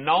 9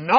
9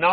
9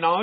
9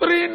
3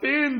3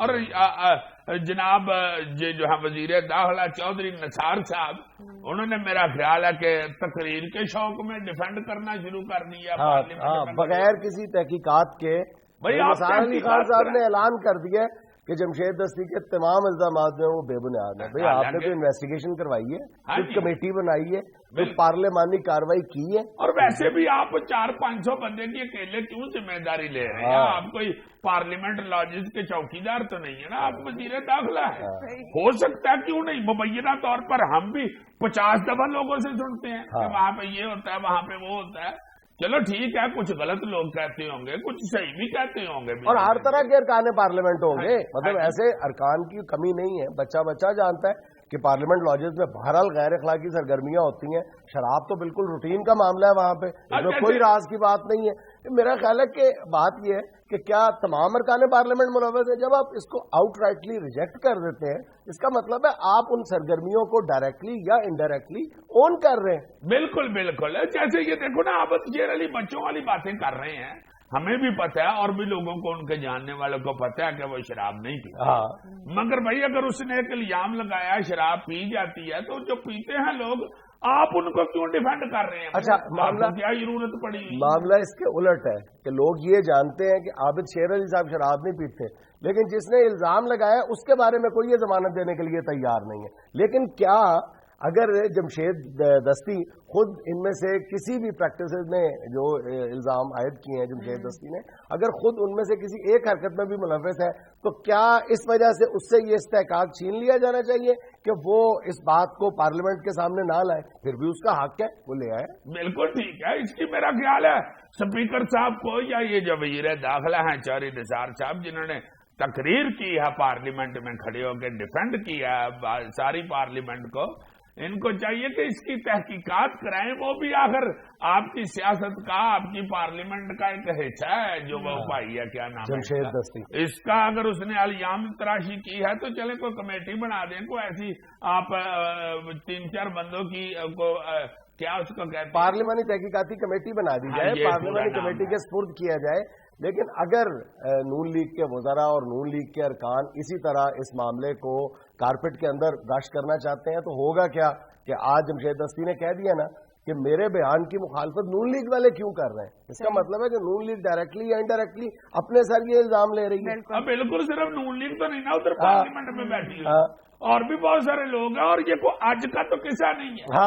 اور جناب جو ہے وزیر داخلہ چودھری نثار صاحب، انہوں نے میرا خیال ہے کہ تقریر کے شوق میں ڈیفینڈ کرنا شروع کر دیا بغیر کسی تحقیقات کے۔ نثار علی خان صاحب نے اعلان کر دیا کہ جمشید دستی کے تمام الزامات جو ہیں وہ بے بنیاد ہیں۔ بھئی آپ نے تو انویسٹیگیشن کروائی ہے، کچھ کمیٹی بنائی ہے، کچھ پارلیمانی کارروائی کی ہے، اور ویسے بھی آپ 400-500 بندے کی اکیلے کیوں ذمہ داری لے رہے ہیں؟ آپ کوئی پارلیمنٹ لاجز کے چوکیدار تو نہیں ہے نا، آپ وزیر داخلہ ہے۔ ہو سکتا ہے کیوں نہیں، مبینہ طور پر ہم بھی 50 دفعہ لوگوں سے سنتے ہیں کہ وہاں پہ یہ ہوتا ہے، وہاں پہ وہ ہوتا ہے۔ چلو ٹھیک ہے، کچھ غلط لوگ کہتے ہوں گے، کچھ صحیح بھی کہتے ہوں گے، اور ہر طرح کے ارکان پارلیمنٹ ہوں گے، مطلب ایسے ارکان کی کمی نہیں ہے۔ بچہ جانتا ہے کہ پارلیمنٹ لاجز میں بہرحال غیر اخلاقی سرگرمیاں ہوتی ہیں، شراب تو بالکل روٹین کا معاملہ ہے وہاں پہ، اس میں کوئی راز کی بات نہیں ہے۔ میرا خیال ہے کہ بات یہ ہے کہ کیا تمام ارکان پارلیمنٹ ملوث ہیں؟ جب آپ اس کو آؤٹ رائٹلی ریجیکٹ کر دیتے ہیں، اس کا مطلب ہے آپ ان سرگرمیوں کو ڈائریکٹلی یا انڈائریکٹلی اون کر رہے ہیں۔ بالکل بالکل، جیسے یہ دیکھو نا، آپ شیر علی بچوں والی باتیں کر رہے ہیں، ہمیں بھی پتہ ہے اور بھی لوگوں کو، ان کے جاننے والوں کو پتہ ہے کہ وہ شراب نہیں پیتے، مگر بھائی اگر اس نے ایک الزام لگایا شراب پی جاتی ہے تو جو پیتے ہیں لوگ، آپ ان کو کیوں ڈیفینڈ کر رہے ہیں؟ اچھا، معاملہ کیا ضرورت پڑی؟ معاملہ اس کے الٹ ہے کہ لوگ یہ جانتے ہیں کہ عابد شیر علی صاحب شراب نہیں پیتے، لیکن جس نے الزام لگایا اس کے بارے میں کوئی یہ ضمانت دینے کے لیے تیار نہیں ہے۔ لیکن کیا اگر جمشید دستی خود ان میں سے کسی بھی پریکٹسز میں جو الزام عائد کیے ہیں جمشید دستی نے، اگر خود ان میں سے کسی ایک حرکت میں بھی ملوث ہے، تو کیا اس وجہ سے اس سے یہ استحقاق چھین لیا جانا چاہیے کہ وہ اس بات کو پارلیمنٹ کے سامنے نہ لائے؟ پھر بھی اس کا حق ہے، وہ لے آئے۔ بالکل ٹھیک ہے، اس کی میرا خیال ہے اسپیکر صاحب کو یا یہ جو وزیر داخلہ ہیں چودھری نثار صاحب، جنہوں نے تقریر کی ہے پارلیمنٹ میں کھڑے ہو کے ڈیفینڈ کیا ہے ساری پارلیمنٹ کو، ان کو چاہیے کہ اس کی تحقیقات کرائیں۔ وہ بھی آخر آپ کی سیاست کا، آپ کی پارلیمنٹ کا ایک حصہ ہے، جو وہ بھائی ہے، کیا نام ہے جمشید دستی، اس کا اگر اس نے الزام تراشی کی ہے تو چلے کوئی کمیٹی بنا دیں، کوئی ایسی آپ 3-4 بندوں کی کو کیا اس کو کہتے ہیں، پارلیمانی تحقیقاتی کمیٹی بنا دی جائے، پارلیمانی کمیٹی کے سپرد کیا جائے۔ لیکن اگر نون لیگ کے وزراء اور نون لیگ کے ارکان اسی طرح اس معاملے کو کارپیٹ کے اندر داخل کرنا چاہتے ہیں تو ہوگا کیا کہ آج جمشید دستی نے کہہ دیا نا کہ میرے بیان کی مخالفت نون لیگ والے کیوں کر رہے ہیں، اس کا مطلب ہے کہ نون لیگ ڈائریکٹلی یا انڈائریکٹلی اپنے سر یہ الزام لے رہی ہے۔ بالکل، صرف نون لیگ تو نہیں نا ادھر پارلیمنٹ میں بیٹھی ہے، اور بھی بہت سارے لوگ ہیں، اور یہ کوئی آج کا تو قصہ نہیں ہے۔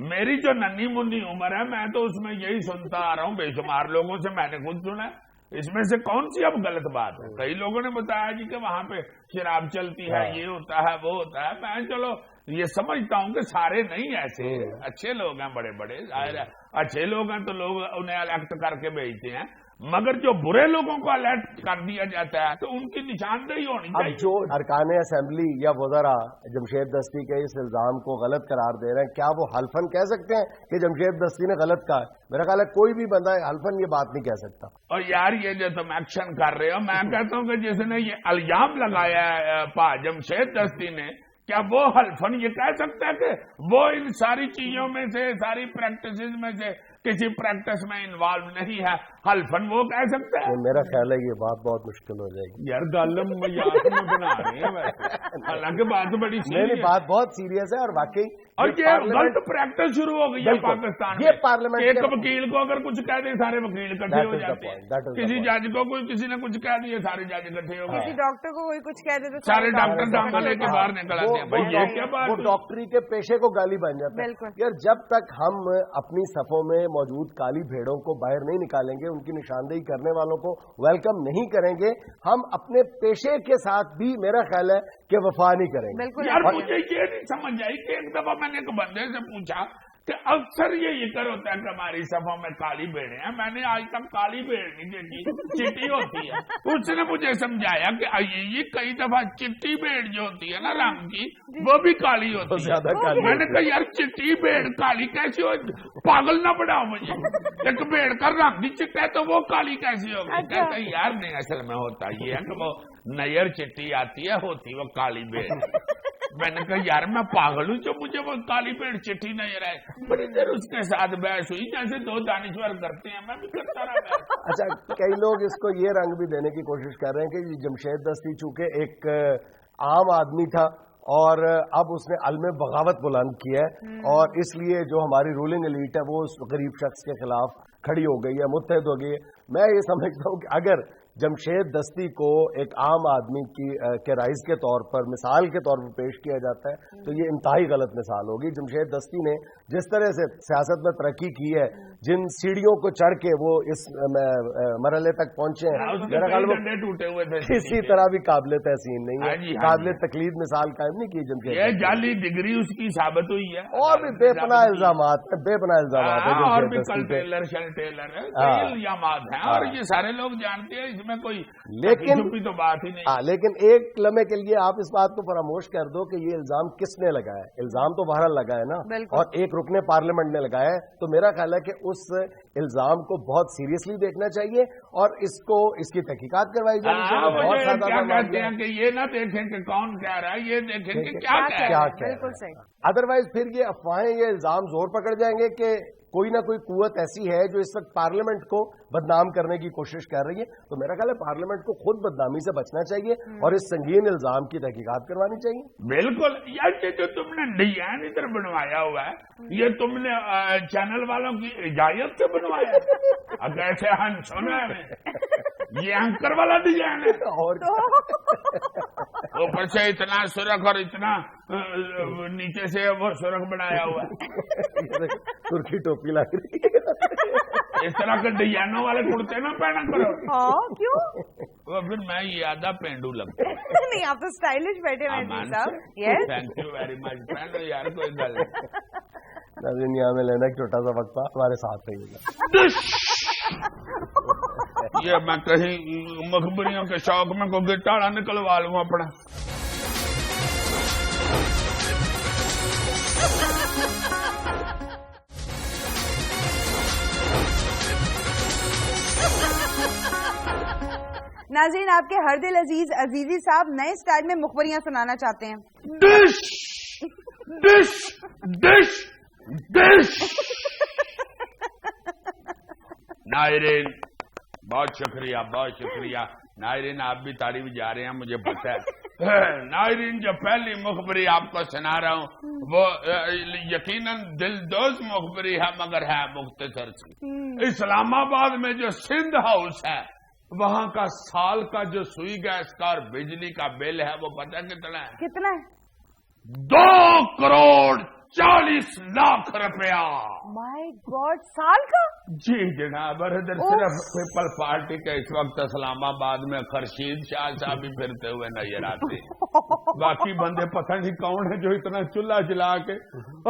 میری جو ننھی منی عمر ہے، میں تو اس میں یہی سنتا آ رہا ہوں، بے شمار لوگوں سے میں نے خود سنا ہے۔ اس میں سے کون سی اب غلط بات ہے؟ کئی لوگوں نے بتایا جی کہ وہاں پہ شراب چلتی ہے، یہ ہوتا ہے، وہ ہوتا ہے۔ میں چلو یہ سمجھتا ہوں کہ سارے نہیں ایسے، اچھے لوگ ہیں، بڑے بڑے، ظاہر ہے اچھے لوگ ہیں تو لوگ انہیں الیکٹ کر کے بھیجتے ہیں، مگر جو برے لوگوں کو الرٹ کر دیا جاتا ہے تو ان کی نشاندہی ہونی چاہیے۔ اب جو ارکان اسمبلی یا وزراء جمشید دستی کے اس الزام کو غلط قرار دے رہے ہیں، کیا وہ حلفاً کہہ سکتے ہیں کہ جمشید دستی نے غلط کہا؟ میرا خیال ہے کوئی بھی بندہ حلفاً یہ بات نہیں کہہ سکتا۔ اور یار یہ جو تم ایکشن کر رہے ہو، میں کہتا ہوں کہ جس نے یہ الزام لگایا ہے جمشید دستی نے، کیا وہ حلفاً یہ کہہ سکتا ہے کہ وہ ان ساری چیزوں میں سے، ساری پریکٹسز میں سے کسی پریکٹس میں انوالو نہیں ہے؟ حلفاً وہ کہہ سکتا ہے؟ میرا خیال ہے یہ بات بہت مشکل ہو جائے گی یار، گالم مزاق میں بنا رہے ہیں ویسے، حالانکہ بات بڑی سیریس ہے، بات بہت سیریس ہے، اور واقعی اور یہ غلط پریکٹس شروع ہو گئی ہے پاکستان میں۔ یہ پارلیمنٹ ایک وکیل کو اگر کچھ کہہ دے، سارے وکیل اکٹھے ہو جاتے ہیں، کسی جج کو کسی نے کچھ کہہ دیا، سارے جج اکٹھے ہو گئے، کسی ڈاکٹر کو کوئی کچھ کہہ دے تو سارے ڈاکٹر ڈانگا لے کے باہر نکل آتے ہیں۔ بھائی یہ کیا بات؟ وہ ڈاکٹری کے پیشے کو گالی بن جاتا ہے۔ یار جب تک ہم اپنی صفوں میں موجود کالی بھیڑوں کو باہر نہیں نکالیں گے، ان کی نشاندہی کرنے والوں کو ویلکم نہیں کریں گے، ہم اپنے پیشے کے ساتھ بھی میرا خیال ہے کہ وفا نہیں کریں گے۔ یار مجھے یہ نہیں سمجھ آئی کہ ایک دفعہ میں نے ایک بندے سے پوچھا کہ اکثر یہ ذکر ہوتا ہے کہ ہماری صفوں میں کالی بھیڑیں ہیں، میں نے آج تک کالی بھیڑ نہیں دیکھی، چٹی ہوتی ہے۔ اس نے مجھے سمجھایا کہ یہ کئی دفعہ چٹی بھیڑ جو ہوتی ہے نا رنگ کی، وہ بھی کالی ہوتی ہے۔ میں نے کہا یار چٹی بھیڑ کالی کیسی ہو؟ پاگل نہ بناؤ مجھے، ایک بھیڑ کا رنگ بھی چٹا ہے تو وہ کالی کیسی ہوگی؟ کہتا یار نہیں، اصل میں ہوتا یہ ہے کہ وہ نیر چٹی آتی ہے، ہوتی وہ کالی بھیڑ۔ میں نے کہا یار میں پاگل ہوں جو مجھے وہ کالی پیٹ چٹھی نظر آئے. بڑی دیر اس کے ساتھ بحث ہوئی جیسے دو دانشور کرتے ہیں, میں بھی کرتا رہا. اچھا, کئی لوگ اس کو یہ رنگ بھی دینے کی کوشش کر رہے ہیں کہ جمشید دستی چونکہ ایک عام آدمی تھا اور اب اس نے علم بغاوت بلند کیا ہے اور اس لیے جو ہماری رولنگ ایلیٹ ہے وہ اس غریب شخص کے خلاف کھڑی ہو گئی ہے, متحد ہو گئی ہے. میں یہ سمجھتا ہوں کہ اگر جمشید دستی کو ایک عام آدمی کے رائز کے طور پر مثال کے طور پر پیش کیا جاتا ہے تو یہ انتہائی غلط مثال ہوگی. جمشید دستی نے جس طرح سے سیاست میں ترقی کی ہے, جن سیڑھیوں کو چڑھ کے وہ اس مرحلے تک پہنچے ہیں, میرا خیال ٹوٹے ہوئے تھے, کسی طرح بھی قابل تحسین نہیں ہے, قابل تقلید مثال قائم نہیں کی جمشید. یہ جعلی ڈگری اس کی ثابت ہوئی ہے اور بھی بے پناہ الزامات ہیں اور بھی کل ٹیلر شل ٹیلر ہے, کئی الزامات ہیں اور یہ سارے لوگ جانتے ہیں, اس میں کوئی لیکن تو بات ہی نہیں. لیکن ایک لمحے کے لیے آپ اس بات کو فراموش کر دو کہ یہ الزام کس نے لگایا ہے. الزام تو بہرحال لگا ہے نا, اور ایک رکن پارلیمنٹ نے لگایا ہے. تو میرا خیال ہے کہ اس الزام کو بہت سیریسلی دیکھنا چاہیے اور اس کی تحقیقات کروائی جانی چاہیے. کیا کہتے ہیں کہ یہ نہ دیکھیں کہ کون کہہ رہا ہے, یہ دیکھیں کہ کیا کہہ رہا ہے. بالکل صحیح. ادروائز پھر یہ افواہیں, یہ الزام زور پکڑ جائیں گے کہ کوئی نہ کوئی قوت ایسی ہے جو اس وقت پارلیمنٹ کو بدنام کرنے کی کوشش کر رہی ہے. تو میرا خیال ہے پارلیمنٹ کو خود بدنامی سے بچنا چاہیے اور اس سنگین الزام کی تحقیقات کروانی چاہیے. بالکل. یار یہ جو تم نے ڈیزائن ادھر بنوایا ہوا ہے یہ تم نے چینل والوں کی اجازت سے بنوایا ہے؟ اگر ایسے ہم سنا ہے یہ اینکر والا ڈیزائن ہے اور اوپر سے اتنا سرخ اور اتنا نیچے سے وہ سرخ بنایا ہوا ہے, ترکی ٹوپی لگ رہی ہے. اس طرح کے ڈیزائنوں والے کرتے نہ پہنا کرو. کیوں؟ وہ پھر میں یہ آدھا پینڈو لگتا ہوں. نہیں, آپ تو اسٹائلش بیٹھے ہوئے ہیں صاحب. یس, تھینک یو ویری مچ. پہنو یار, کوئی گل ناظرین یہاں میں لینا ایک چھوٹا سا وقفہ, ہمارے ساتھ رہیے گا. یہ میں کہیں مخبریوں کے شوق میں کوئی گٹاڑا نکلوا لوں اپنا. ناظرین, آپ کے ہر دل عزیز عزیزی صاحب نئے اسٹائل میں مخبریاں سنانا چاہتے ہیں. Dish dish dish dish. ناظرین بہت شکریہ, بہت شکریہ. ناظرین آپ بھی تعریف جا رہے ہیں, مجھے پتہ ہے. ناظرین جو پہلی مخبری آپ کو سنا رہا ہوں وہ یقیناً دل دوز مخبری ہے مگر ہے مختصر سی. اسلام آباد میں جو سندھ ہاؤس ہے وہاں کا سال کا جو سوئی گیس کا اور بجلی کا بل ہے وہ پتہ کتنا ہے؟ کتنا ہے؟ 2,40,00,000 روپیہ. مائی گاڈ, سال کا؟ جی جناب. ادھر صرف پیپل پارٹی کے اس وقت اسلام آباد میں خورشید شاہ صاحب بھی پھرتے ہوئے نظر آتے ہیں. باقی بندے پتہ نہیں کون ہے جو اتنا چولہا جلا کے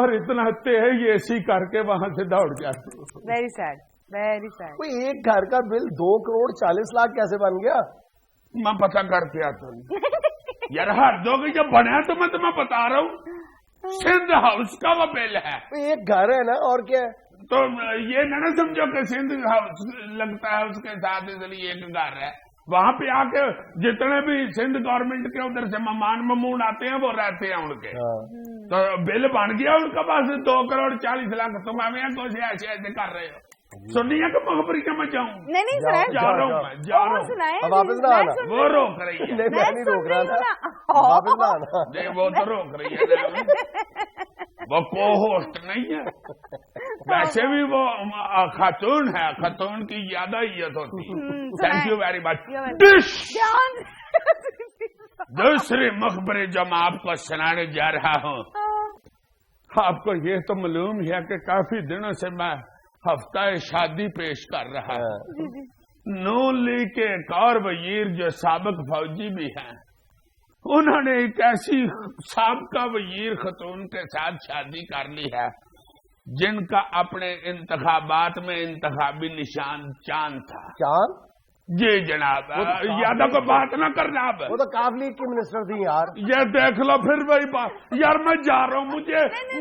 اور اتنا تیز اے سی کر کے وہاں سے دوڑ جاتے. Very sad, very sad. کوئی ایک گھر کا بل 2,40,00,000 کیسے بن گیا؟ میں پتہ کر کے آتا ہوں یار. ہر دو کی جب بنا تو میں تمہیں بتا رہا ہوں سندھ ہاؤس کا وہ بل ہے. ایک گھر ہے نا, اور کیا ہے. تو یہ نہ سمجھو کہ سندھ ہاؤس لگتا ہے اس کے ساتھ اس لیے ایک گھر ہے. وہاں پہ آ کے جتنے بھی سندھ گورنمنٹ کے ادھر سے مہمان ممون آتے ہیں وہ رہتے ہیں ان کے. تو بل بن گیا ان کا بس 2,40,00,000. تم ہمیں کون سے ایسے کر رہے ہو؟ سنیے کہ مخبری کا میں جاؤں. نہیں سنائے, جا رہا ہوں میں, جا رہا ہوں. اب واپس نہ آنا. وہ روک رہی ہے. میں نہیں روک رہا تھا, واپس نہ آنا. نہیں وہ تو روک رہی ہے, وہ کو ہوسٹ نہیں ہے. ویسے بھی وہ خاتون ہے, خاتون کی زیادہ عزت ہوتی ہے. Thank you very much. دوسری مخبری جو میں آپ کو سنانے جا رہا ہوں, آپ کو یہ تو معلوم ہے کہ کافی دنوں سے میں ہفتہ شادی پیش کر رہا ہوں. نون لیگ کے ایک اور وزیر جو سابق فوجی بھی ہیں انہوں نے ایک ایسی سابقہ وزیر خاتون کے ساتھ شادی کر لی ہے جن کا اپنے انتخابات میں انتخابی نشان چاند تھا. چاند؟ جی جناب. یادہ کو بات نہ کرنا آپ. وہ تو کاف لیگ کی منسٹر تھی یار. یہ دیکھ لو پھر وہی بات. یار میں جا رہا ہوں,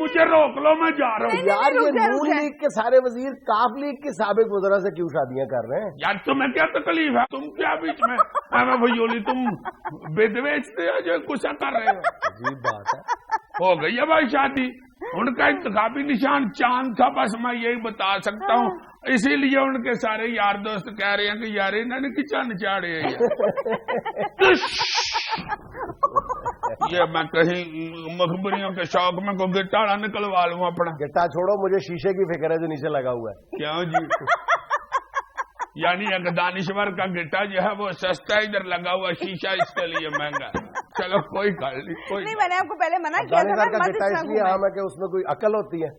مجھے روک لو, میں جا رہا ہوں. یار یہ نون لیگ کے سارے وزیر کاف لیگ کے سابق وزراء سے کیوں شادیاں کر رہے ہیں؟ یار تمہیں کیا تکلیف ہے؟ تم کیا بیچ میں بھیولی تم بد بیچتے ہو جو کچھ کر رہے ہو؟ عجیب بات ہے. ہو گئی ہے بھائی شادی. ان کا انتخابی نشان چاند تھا, بس میں یہی بتا سکتا ہوں. اسی لیے ان کے سارے یار دوست کہہ رہے ہیں کہ یار انہوں نے کیا نچاڑے ہیں. یہ میں کہیں مخبریوں کے شوق میں کوئی گٹاڑا نکلوا لوں اپنا. گٹا چھوڑو, مجھے شیشے کی فکر ہے جو نیچے لگا ہوا ہے. کیوں جی؟ یعنی ایک دانشور کا گٹا جو ہے وہ سستا, ادھر لگا ہوا شیشہ اس کے لیے مہنگا. چلو کوئی گل نہیں, میں نے آپ کو پہلے منع کیا تھا کا گٹا اس لیے عام ہے کہ اس میں کوئی عقل ہوتی ہے.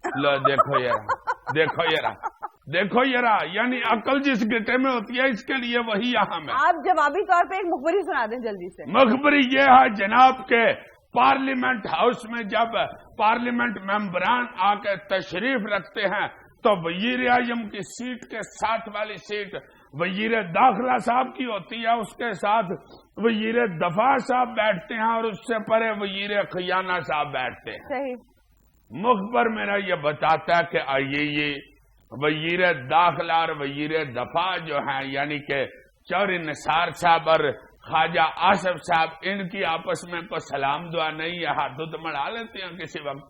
لو دیکھو یار, دیکھو یار, یعنی عقل جس گٹے میں ہوتی ہے اس کے لیے وہی اہم ہے. آپ جوابی طور پہ ایک مخبری سنا دیں جلدی سے. مخبری یہ ہے جناب کے پارلیمنٹ ہاؤس میں جب پارلیمنٹ ممبران آ کے تشریف رکھتے ہیں تو وزیر اعظم کی سیٹ کے ساتھ والی سیٹ وزیر داخلہ صاحب کی ہوتی ہے, اس کے ساتھ وزیر دفاع صاحب بیٹھتے ہیں اور اس سے پرے وزیر خزانہ صاحب بیٹھتے ہیں. صحیح. مخبر میرا یہ بتاتا ہے کہ آئیے یہ وزیر داخلہ اور وزیر دفاع جو ہیں یعنی کہ چوہدری نثار صاحب اور خواجہ آصف صاحب, ان کی آپس میں کوئی سلام دعا نہیں ہے, ہاتھ مڑا لیتے ہیں کسی وقت,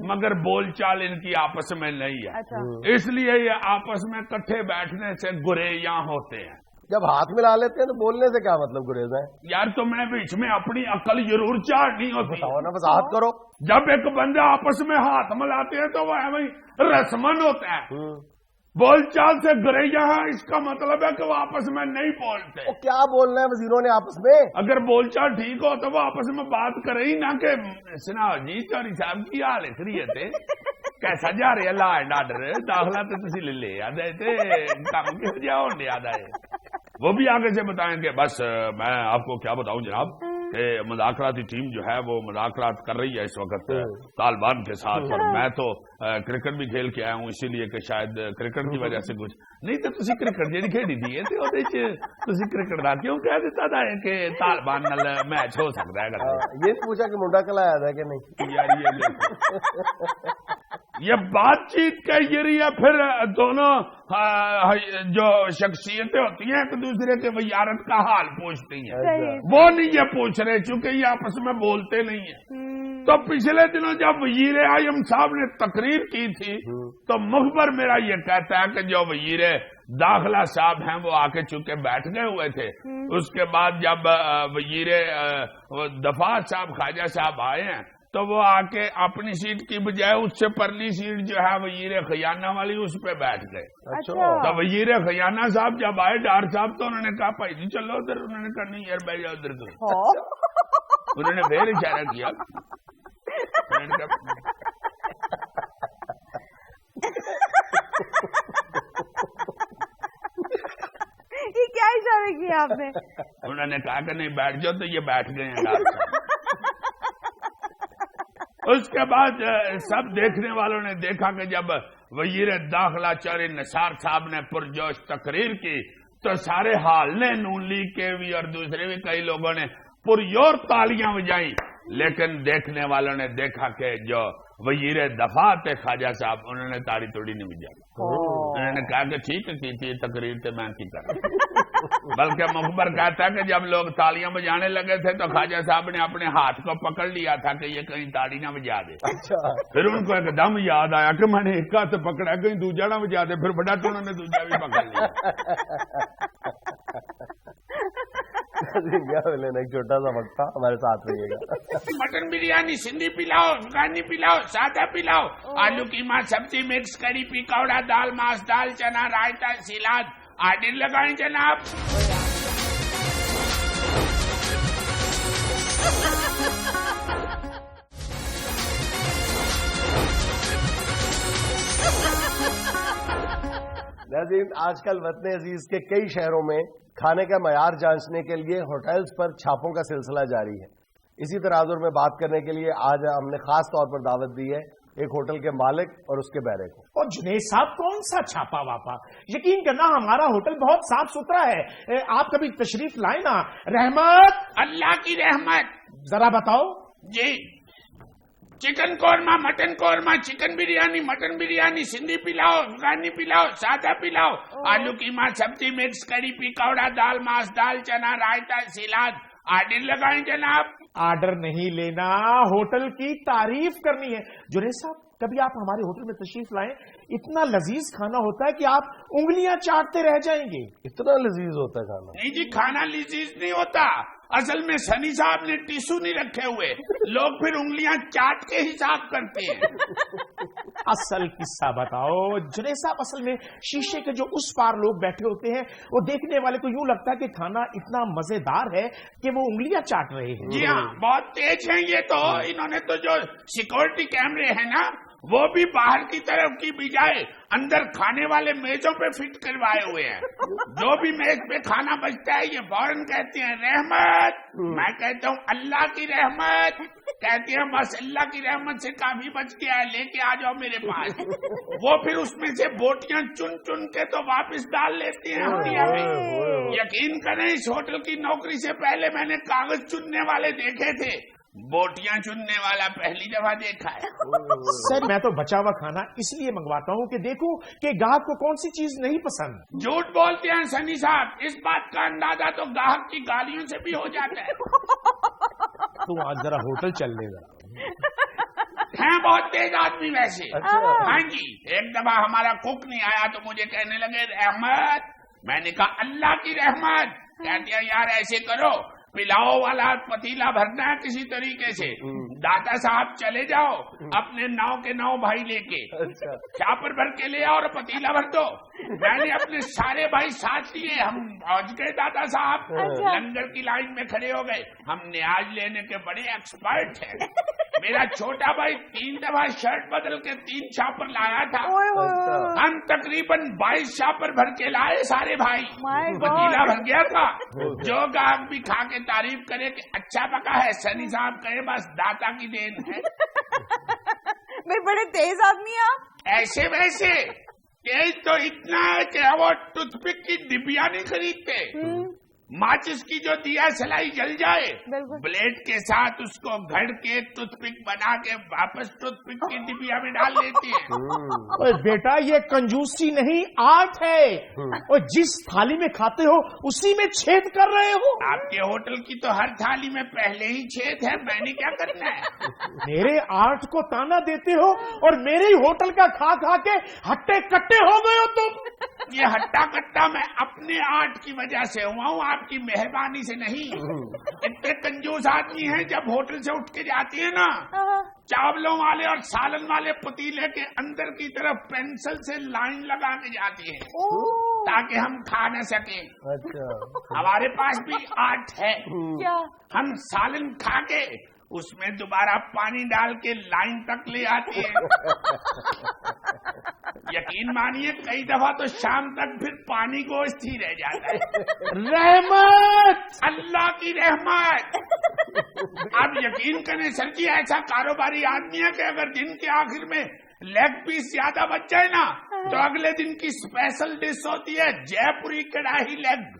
مگر بول چال ان کی آپس میں نہیں ہے. اچھا. اس لیے یہ آپس میں کٹھے بیٹھنے سے گریزاں ہوتے ہیں. جب ہاتھ ملا لیتے ہیں تو بولنے سے کیا مطلب گریز ہے یار؟ تو میں بیچ میں اپنی عقل ضرور چاڑنی ہوتی ہے. وضاحت کرو. جب ایک بندہ آپس میں ہاتھ ملاتے ہیں تو وہ رسمن ہوتا ہے. بول چال سے گریزاں ہیں, اس کا مطلب ہے کہ وہ آپس میں نہیں بولتے. کیا بول رہے ہیں وزیروں نے آپس میں؟ اگر بول چال ٹھیک ہو تو وہ آپس میں بات کرے ہی نہ کہ سنا جی چوہدری صاحب کی حال ہے, خیریت ہے, کیسا جا رہے لا اینڈ آرڈر, داخلہ تو تسی لے آدھے کام کس جا ہونے آدھا ہے. وہ بھی آگے سے بتائیں کہ بس میں آپ کو کیا بتاؤں جناب کہ مذاکراتی ٹیم جو ہے وہ مذاکرات کر رہی ہے اس وقت طالبان کے ساتھ, اور میں تو کرکٹ بھی کھیل کے آیا ہوں, اسی لیے کہ شاید کرکٹ کی وجہ سے کچھ نہیں تو تسی کرکٹ جی کھیلی تھی تسی کرکٹ دا کیوں کہہ دیتا تھا کہ طالبان نال میچ ہو سکتا ہے. یہ پوچھا کہ منڈا کلایا تھا کہ نہیں یار یہ بات چیت کا ذریعہ پھر دونوں جو شخصیتیں ہوتی ہیں ایک دوسرے کے وزارت کا حال پوچھتی ہیں, وہ نہیں یہ پوچھ رہے چونکہ یہ آپس میں بولتے نہیں ہیں. تو پچھلے دنوں جب وزیر اعظم صاحب نے تقریر کی تھی تو مخبر میرا یہ کہتا ہے کہ جو وزیر داخلہ صاحب ہیں وہ آ کے چونکہ بیٹھ گئے ہوئے تھے, اس کے بعد جب وزیر دفاع صاحب خواجہ صاحب آئے ہیں تو وہ آ کے اپنی سیٹ کی بجائے اس سے پرلی سیٹ جو ہے وزیر خزانہ والی اس پہ بیٹھ گئے. تو وزیر خزانہ صاحب جب آئے ڈار صاحب تو انہوں نے کہا بھائی جی چلو ادھر, انہوں نے کہا نہیں یار بیٹھ جاؤ ادھر. تو انہوں نے پھر اشارہ کیا. یہ کیا اشارہ کیا آپ نے؟ انہوں نے کہا کہ نہیں بیٹھ جاؤ, تو یہ بیٹھ گئے ہیں ڈار صاحب. اس کے بعد سب دیکھنے والوں نے دیکھا کہ جب وزیر داخلہ چوہدری نثار صاحب نے پرجوش تقریر کی تو سارے حال نے, نون لیگ کے بھی اور دوسرے بھی کئی لوگوں نے پرزور تالیاں بجائیں, لیکن دیکھنے والوں نے دیکھا کہ جو وزیر دفاع تھے خواجہ صاحب, انہوں نے تاڑی توڑی نہیں بجائی. انہوں نے کہا کہ ٹھیک ہے کی تھی تقریر سے میں کی کر. بلکہ مخبر کہتا ہے کہ جب لوگ تالیاں بجانے لگے تھے تو خواجہ صاحب نے اپنے ہاتھ کو پکڑ لیا تھا کہ یہ کہیں تاڑی نہ بجا دے. پھر ان کو ایک دم یاد آیا کہ میں نے ایک ہاتھ پکڑا کہیں دوجا نہ بجا دے, پھر بڑا تو انہوں نے دوجا بھی پکڑ لیا. ایک چھوٹا سا وقت تھا, ہمارے ساتھ رہیے گا. مٹن بریانی, سندھی پلاؤ, افغانی پلاؤ, سادہ پلاؤ, آلو قیمہ سبزی مکس کری پکوڑا, دال ماس, دال چنا, رائتا, سلاد, آرڈر لگائیں جناب. ناظرین, آج کل وطن عزیز کے کئی شہروں میں کھانے کا معیار جانچنے کے لیے ہوٹلز پر چھاپوں کا سلسلہ جاری ہے. اسی تناظر میں بات کرنے کے لیے آج ہم نے خاص طور پر دعوت دی ہے ایک ہوٹل کے مالک اور اس کے بیرے کو. اور جنید صاحب کون سا چھاپا واپا, یقین کرنا ہمارا ہوٹل بہت صاف ستھرا ہے, آپ کبھی تشریف لائیں نا. رحمت, اللہ کی رحمت. ذرا بتاؤ. جی, chicken korma, mutton korma, chicken biryani, mutton biryani, Sindhi pulao, Afghani pulao, سادہ پلاؤ, آلو قیمہ سبزی مکس کری پکوڑا, دال ماس, دال چنا, رائتا, سلاد, آرڈر لگائیں جناب. آرڈر نہیں لینا، ہوٹل کی تعریف کرنی ہے۔ جنید صاحب کبھی آپ ہمارے ہوٹل میں تشریف لائیں، اتنا لذیذ کھانا ہوتا ہے کہ آپ انگلیاں چاٹتے رہ جائیں گے۔ اتنا لذیذ ہوتا ہے کھانا؟ نہیں جی، کھانا لذیذ نہیں ہوتا، اصل میں سنی صاحب نے ٹیشو نہیں رکھے ہوئے، لوگ پھر انگلیاں چاٹ کے حساب کرتے ہیں۔ اصل قصہ بتاؤ جنید صاحب۔ اصل میں شیشے کے جو اس پار لوگ بیٹھے ہوتے ہیں، وہ دیکھنے والے کو یوں لگتا ہے کہ کھانا اتنا مزیدار ہے کہ وہ انگلیاں چاٹ رہے ہیں۔ جی ہاں، بہت تیز ہیں یہ تو۔ انہوں نے تو جو سیکورٹی کیمرے ہیں نا، وہ بھی باہر کی طرف کی بجائے اندر کھانے والے میزوں پہ فٹ کروائے ہوئے ہیں۔ جو بھی میز پہ کھانا بچتا ہے یہ فوراً کہتے ہیں رحمت، میں کہتا ہوں اللہ کی رحمت، کہتے ہیں بس اللہ کی رحمت سے کافی بچ گیا ہے، لے کے آ جاؤ میرے پاس۔ وہ پھر اس میں سے بوٹیاں چن چن کے تو واپس ڈال لیتے ہیں ہنڈیا میں۔ یقین کریں اس ہوٹل کی نوکری سے پہلے میں نے کاغذ چننے والے دیکھے تھے، بوٹیاں چننے والا پہلی دفعہ دیکھا ہے۔ سر میں تو بچا ہوا کھانا اس لیے منگواتا ہوں کہ دیکھوں کہ گاہک کو کون سی چیز نہیں پسند۔ جھوٹ بولتے ہیں سنی صاحب، اس بات کا اندازہ تو گاہک کی گالیوں سے بھی ہو جاتا ہے۔ تو آج ذرا ہوٹل چل لے ذرا۔ ہیں بہت تیز آدمی ویسے۔ اچھا۔ ہاں جی، ایک دفعہ ہمارا کوک نہیں آیا تو مجھے کہنے لگے رحمت، میں نے کہا اللہ کی رحمت، کہتے ہیں یار ایسے کرو پلاؤ والا پتیلا بھرنا ہے کسی طریقے سے، داتا صاحب چلے جاؤ اپنے 9 کے 9 بھائی لے کے، چاپر بھر کے لے آؤ اور پتیلا بھر دو۔ میں نے اپنے سارے بھائی ساتھ لیے، ہم پہنچ گئے داتا صاحب، لنگر کی لائن میں کھڑے ہو گئے۔ ہم نیاز لینے کے بڑے ایکسپرٹ ہیں۔ میرا چھوٹا بھائی 3 دفعہ شرٹ بدل کے 3 چاپر لایا تھا، ہم تقریباً 22 چاپر بھر کے لائے سارے بھائی، پتیلا بھر گیا تھا۔ جو گاہک بھی کھا کے تعریف کرے کہ اچھا پکا ہے، سنی صاحب کہے بس داتا کی دین ہے۔ میں بڑے تیز آدمی ہیں آپ۔ ایسے ویسے تیز تو اتنا ہے کہ وہ ٹوتھ پک کی ڈبیا نہیں خریدتے، ماچس کی جو دیا سلائی جل جائے بلیڈ کے ساتھ اس کو گھڑ کے ٹوتھ پک بنا کے واپس ٹوتھ پک کی ڈبیا میں ڈال لیتے ہیں۔ بیٹا یہ کنجوسی نہیں، آرٹ ہے، اور جس تھالی میں کھاتے ہو اسی میں چھید کر رہے ہو۔ آپ کے ہوٹل کی تو ہر تھالی میں پہلے ہی چھید ہے، میں نے کیا کرنا ہے؟ میرے آرٹ کو تانا دیتے ہو اور میرے ہی ہوٹل کا کھا کھا کے ہٹے کٹے ہو گئے ہو تم۔ یہ ہٹا کٹا میں اپنے آرٹ کی وجہ سے ہوا ہوں، آپ کی مہربانی سے نہیں۔ اتنے کنجوس آدمی ہیں جب ہوٹل سے اٹھ کے جاتی ہے نا، چاولوں والے اور سالن والے پتیلے کے اندر کی طرف پینسل سے لائن لگا کے جاتی ہے تاکہ ہم کھا نہ سکیں۔ ہمارے پاس بھی آرٹ ہے، ہم سالن کھا کے اس میں دوبارہ پانی ڈال کے لائن تک لے آتی ہے۔ یقین مانیے کئی دفعہ تو شام تک پھر پانی گوشت ہی رہ جاتا ہے۔ رحمت، اللہ کی رحمت۔ آپ یقین کریں سر جی، ایسا کاروباری آدمی ہے کہ اگر دن کے آخر میں لیگ پیس زیادہ بچ جائے نا تو اگلے دن کی اسپیشل ڈش ہوتی ہے جے پوری کڑاہی لیگ،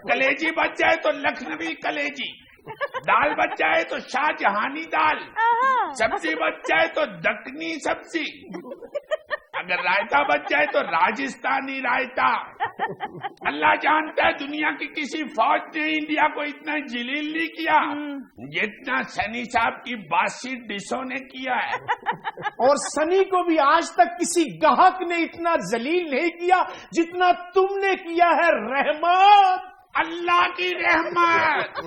کلیجی بچ جائے تو لکھنوی کلیجی، دال بچ جائے تو شاہ جہانی دال، سبزی بچ جائے تو دکنی سبزی، اگر رائتا بچ جائے تو راجستھانی رائتا۔ اللہ جانتا ہے دنیا کی کسی فوج نے انڈیا کو اتنا جلیل نہیں کیا جتنا سنی صاحب کی باسی ڈشوں نے کیا ہے۔ اور سنی کو بھی آج تک کسی گاہک نے اتنا ذلیل نہیں کیا جتنا تم نے کیا ہے۔ رحمت، اللہ کی رحمت۔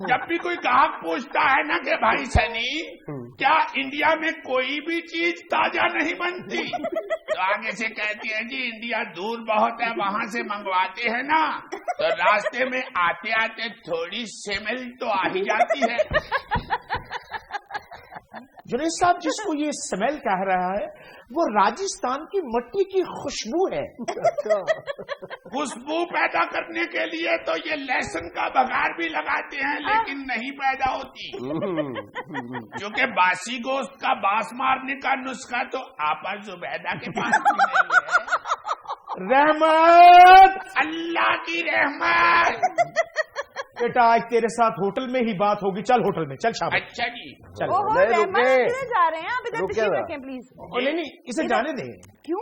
جب بھی کوئی گاہک پوچھتا ہے نا کہ بھائی سنی کیا انڈیا میں کوئی بھی چیز تازہ نہیں بنتی، تو آگے سے کہتی ہے جی انڈیا دور بہت ہے، وہاں سے منگواتے ہیں نا تو راستے میں آتے آتے تھوڑی سمیل تو آ ہی جاتی ہے۔ جنید صاحب جس کو یہ سمیل کہہ رہا ہے وہ راجستھان کی مٹی کی خوشبو ہے۔ خوشبو پیدا کرنے کے لیے تو یہ لہسن کا بگار بھی لگاتے ہیں لیکن نہیں پیدا ہوتی، کیونکہ باسی گوشت کا باس مارنے کا نسخہ تو آپا زبیدہ کے پاس بھی نہیں ہے۔ رحمت، اللہ کی رحمت۔ بیٹا آج تیرے ساتھ ہوٹل میں ہی بات ہوگی، چل ہوٹل میں چل شام۔ اچھا جی، چل رحمت کدھر جا رہے ہیں؟ آپ ادھر تشریف رکھیں پلیز۔ نہیں اسے جانے دیں۔ کیوں؟